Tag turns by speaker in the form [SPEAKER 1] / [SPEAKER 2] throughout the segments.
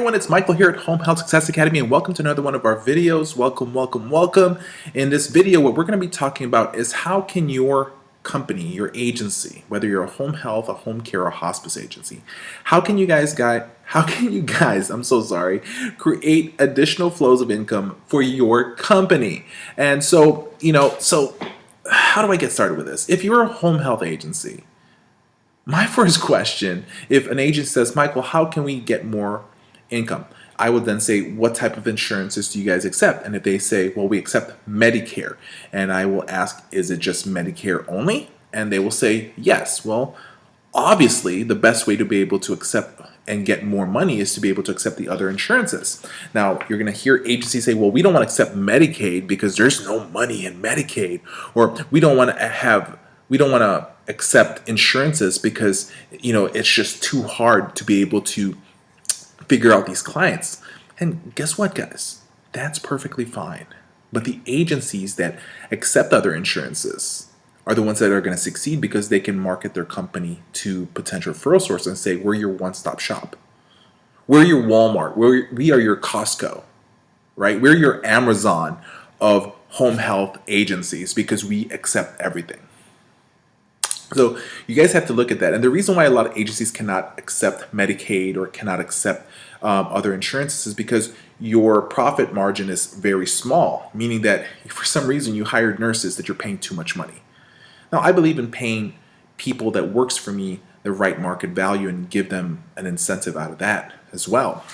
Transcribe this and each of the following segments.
[SPEAKER 1] everyone, it's Michael here at Home Health Success Academy, and welcome to another one of our videos. Welcome. In this video, what we're going to be talking about is how can your company, your agency, whether you're a home health, a home care, or a hospice agency, how can you guys, create additional flows of income for your company? And so how do I get started with this? If you're a home health agency, my first question, if an agent says, Michael, how can we get more income? I would then say, what type of insurances do you guys accept? And if they say, well, we accept Medicare, and I will ask, is it just Medicare only? And they will say, yes. Well, obviously, the best way to be able to accept and get more money is to be able to accept the other insurances. Now, you're going to hear agencies say, well, we don't want to accept Medicaid because there's no money in Medicaid, or we don't want to accept insurances because it's just too hard to be able to figure out these clients. And guess what, guys? That's perfectly fine. But the agencies that accept other insurances are the ones that are going to succeed because they can market their company to potential referral sources and say, we're your one-stop shop. We're your Walmart. We are your Costco, right? We're your Amazon of home health agencies because we accept everything. So you guys have to look at that. And the reason why a lot of agencies cannot accept Medicaid or cannot accept other insurances is because your profit margin is very small, meaning that for some reason you hired nurses that you're paying too much money. Now, I believe in paying people that works for me the right market value and give them an incentive out of that as well.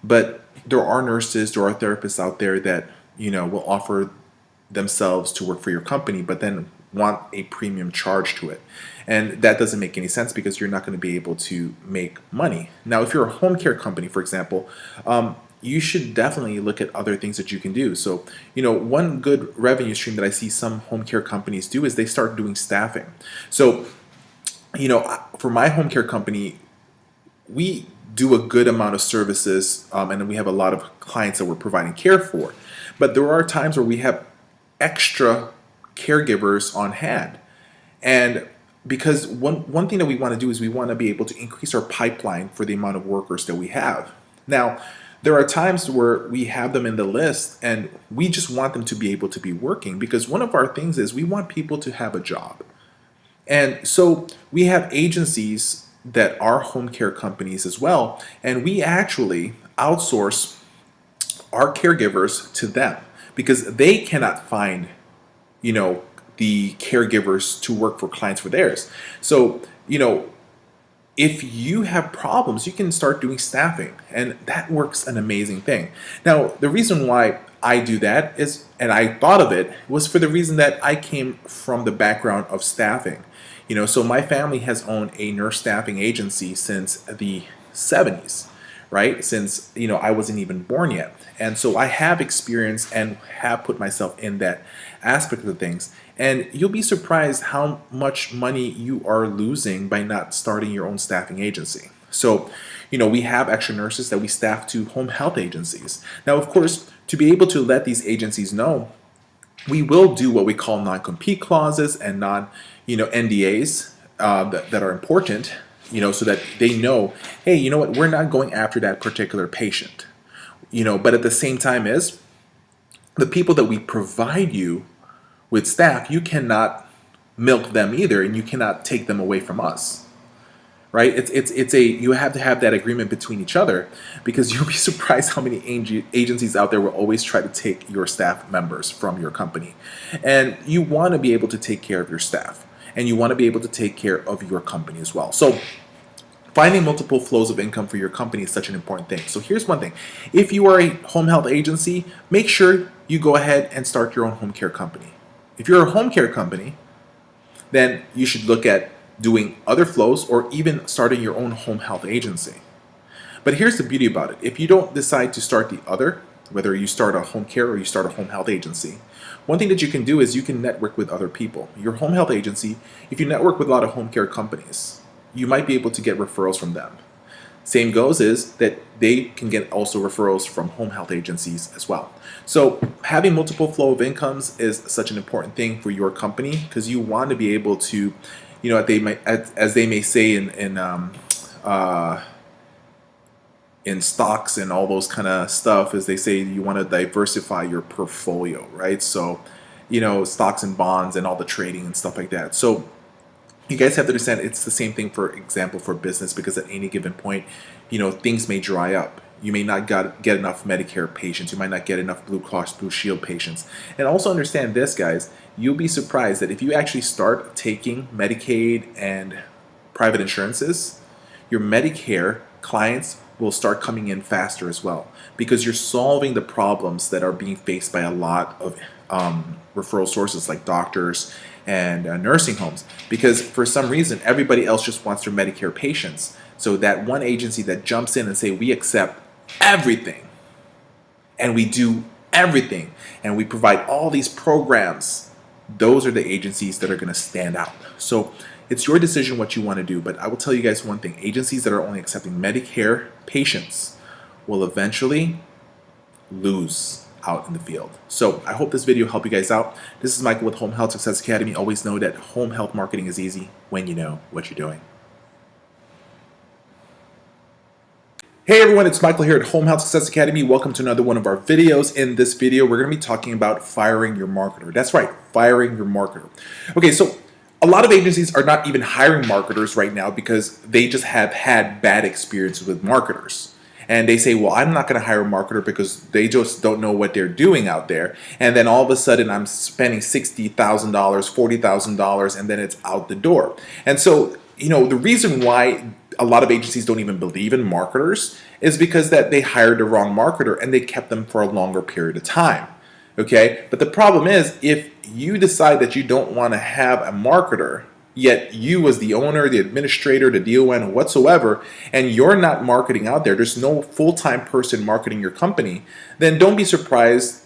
[SPEAKER 1] But there are nurses, there are therapists out there that will offer themselves to work for your company, but then want a premium charge to it. And that doesn't make any sense because you're not going to be able to make money. Now, if you're a home care company, for example, you should definitely look at other things that you can do. So, one good revenue stream that I see some home care companies do is they start doing staffing. So, for my home care company, we do a good amount of services, and we have a lot of clients that we're providing care for. But there are times where we have extra caregivers on hand. And because one thing that we want to do is we want to be able to increase our pipeline for the amount of workers that we have. Now, there are times where we have them in the list and we just want them to be able to be working because one of our things is we want people to have a job. And so we have agencies that are home care companies as well, and we actually outsource our caregivers to them because they cannot find the caregivers to work for clients for theirs. So, if you have problems, you can start doing staffing, and that works an amazing thing. Now, the reason why I do that is, and I thought of it, was for the reason that I came from the background of staffing. So my family has owned a nurse staffing agency since the 70s. Right? Since, I wasn't even born yet. And so I have experience and have put myself in that aspect of things. And you'll be surprised how much money you are losing by not starting your own staffing agency. So, we have extra nurses that we staff to home health agencies. Now, of course, to be able to let these agencies know, we will do what we call non-compete clauses and NDAs that are important. So that they know, hey, you know what, we're not going after that particular patient. But at the same time is the people that we provide you with staff, you cannot milk them either, and you cannot take them away from us. Right? You have to have that agreement between each other because you'll be surprised how many agencies out there will always try to take your staff members from your company. And you want to be able to take care of your staff. And you want to be able to take care of your company as well. So finding multiple flows of income for your company is such an important thing. So here's one thing. If you are a home health agency, make sure you go ahead and start your own home care company. If you're a home care company, then you should look at doing other flows or even starting your own home health agency. But here's the beauty about it. If you don't decide to start the other, whether you start a home care or you start a home health agency, one thing that you can do is you can network with other people. Your home health agency, if you network with a lot of home care companies, you might be able to get referrals from them. Same goes is that they can get also referrals from home health agencies as well. So having multiple flow of incomes is such an important thing for your company because you want to be able to, as they may say in stocks and all those kind of stuff is they say you want to diversify your portfolio, right? So, stocks and bonds and all the trading and stuff like that. So you guys have to understand it's the same thing, for example, for business, because at any given point, things may dry up. You may not get enough Medicare patients. You might not get enough Blue Cross Blue Shield patients. And also understand this, guys, you'll be surprised that if you actually start taking Medicaid and private insurances, your Medicare clients will start coming in faster as well, because you're solving the problems that are being faced by a lot of referral sources like doctors and nursing homes, because for some reason everybody else just wants their Medicare patients. So that one agency that jumps in and say, we accept everything and we do everything and we provide all these programs, those are the agencies that are going to stand out. So it's your decision what you want to do, but I will tell you guys one thing: agencies that are only accepting Medicare patients will eventually lose out in the field. So I hope this video helped you guys out. This is Michael with Home Health Success Academy. Always know that home health marketing is easy when you know what you're doing. Hey everyone, it's Michael here at Home Health Success Academy. Welcome to another one of our videos. In this video, we're going to be talking about firing your marketer. That's right, firing your marketer. Okay, so a lot of agencies are not even hiring marketers right now because they just have had bad experiences with marketers. And they say, well, I'm not going to hire a marketer because they just don't know what they're doing out there. And then all of a sudden I'm spending $60,000, $40,000, and then it's out the door. And so, the reason why a lot of agencies don't even believe in marketers is because that they hired the wrong marketer and they kept them for a longer period of time. Okay, but the problem is, if you decide that you don't want to have a marketer, yet you as the owner, the administrator, the DON, whatsoever, and you're not marketing out there's no full-time person marketing your company, then don't be surprised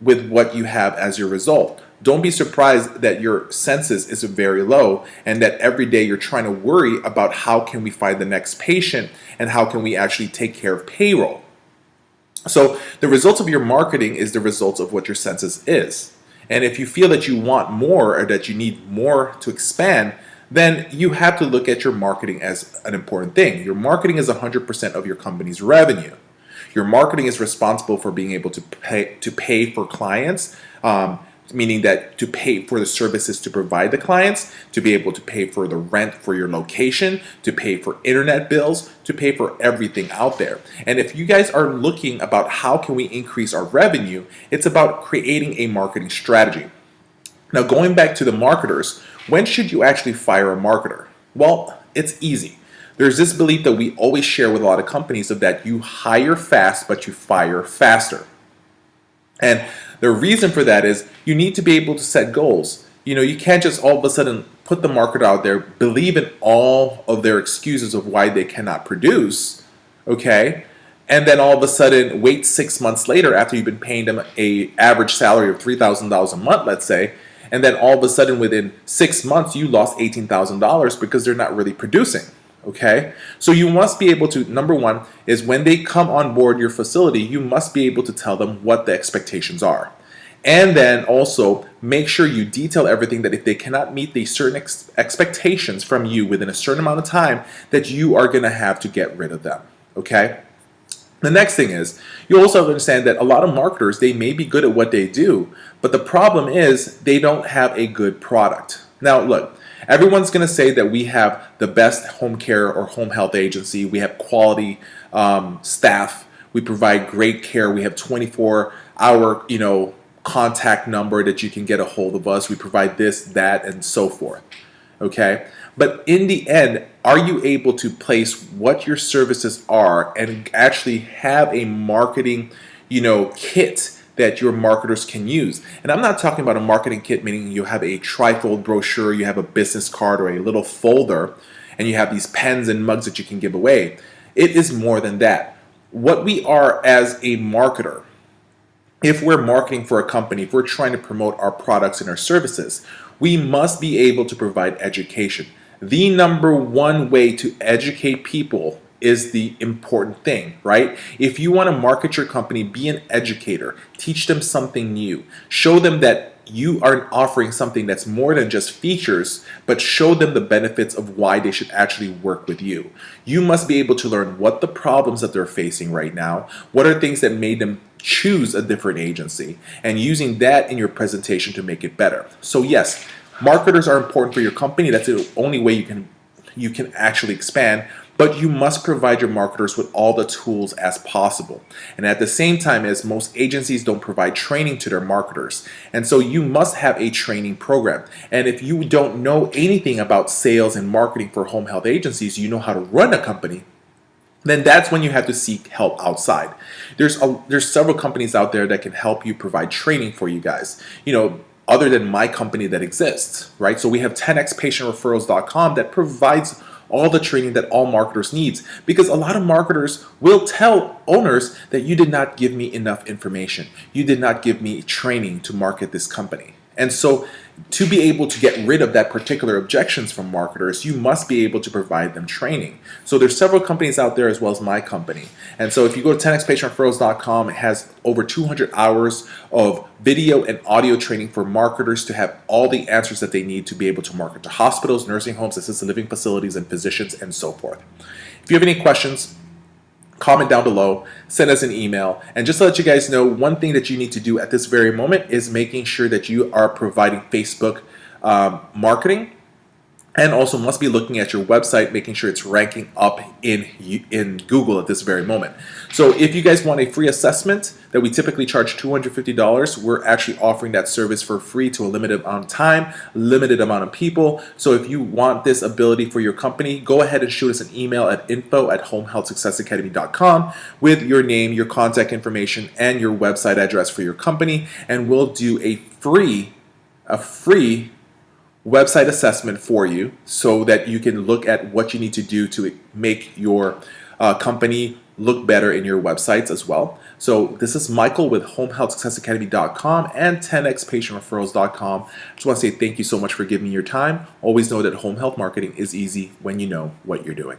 [SPEAKER 1] with what you have as your result. Don't be surprised that your census is very low and that every day you're trying to worry about how can we find the next patient and how can we actually take care of payroll. So the results of your marketing is the results of what your census is. And if you feel that you want more or that you need more to expand, then you have to look at your marketing as an important thing. Your marketing is 100% of your company's revenue. Your marketing is responsible for being able to pay for clients, meaning that to pay for the services to provide the clients, to be able to pay for the rent for your location, to pay for internet bills, to pay for everything out there. And if you guys are looking about how can we increase our revenue, it's about creating a marketing strategy. Now, going back to the marketers, when should you actually fire a marketer? Well, it's easy. There's this belief that we always share with a lot of companies of that you hire fast, but you fire faster. And the reason for that is you need to be able to set goals. You can't just all of a sudden put the marketer out there, believe in all of their excuses of why they cannot produce, okay? And then all of a sudden wait 6 months later after you've been paying them an average salary of $3,000 a month, let's say, and then all of a sudden within 6 months you lost $18,000 because they're not really producing. Okay, so you must be able to, number one, is when they come on board your facility, you must be able to tell them what the expectations are. And then also make sure you detail everything that if they cannot meet the certain expectations from you within a certain amount of time, that you are going to have to get rid of them. Okay. The next thing is, you also have to understand that a lot of marketers, they may be good at what they do, but the problem is they don't have a good product. Now, look, everyone's going to say that we have the best home care or home health agency. We have quality staff. We provide great care. We have 24-hour, contact number that you can get a hold of us. We provide this, that, and so forth. Okay? But in the end, are you able to place what your services are and actually have a marketing, kit that your marketers can use? And I'm not talking about a marketing kit meaning you have a trifold brochure, you have a business card or a little folder, and you have these pens and mugs that you can give away. It is more than that. What we are as a marketer, if we're marketing for a company, if we're trying to promote our products and our services, we must be able to provide education. The number one way to educate people is the important thing, right? If you want to market your company, be an educator, teach them something new, show them that you are offering something that's more than just features, but show them the benefits of why they should actually work with you. You must be able to learn what the problems that they're facing right now, what are things that made them choose a different agency, and using that in your presentation to make it better. So yes, marketers are important for your company. That's the only way you can actually expand, but you must provide your marketers with all the tools as possible. And at the same time, as most agencies don't provide training to their marketers. And so you must have a training program. And if you don't know anything about sales and marketing for home health agencies, you know how to run a company, then that's when you have to seek help outside. There's several companies out there that can help you provide training for you guys. Other than my company that exists, right? So we have 10xpatientreferrals.com that provides all the training that all marketers needs, because a lot of marketers will tell owners that you did not give me enough information. You did not give me training to market this company. And so to be able to get rid of that particular objections from marketers, you must be able to provide them training. So there's several companies out there as well as my company. And so if you go to 10xpatientreferrals.com, it has over 200 hours of video and audio training for marketers to have all the answers that they need to be able to market to hospitals, nursing homes, assisted living facilities, and physicians, and so forth. If you have any questions, comment down below, send us an email. And just to let you guys know, one thing that you need to do at this very moment is making sure that you are providing Facebook marketing, and also must be looking at your website, making sure it's ranking up in Google at this very moment. So if you guys want a free assessment that we typically charge $250, we're actually offering that service for free to a limited amount of time, limited amount of people. So if you want this ability for your company, go ahead and shoot us an email at info@homehealthsuccessacademy.com with your name, your contact information, and your website address for your company, and we'll do a free website assessment for you so that you can look at what you need to do to make your company look better in your websites as well. So this is Michael with homehealthsuccessacademy.com and 10xpatientreferrals.com. I just want to say thank you so much for giving me your time. Always know that home health marketing is easy when you know what you're doing.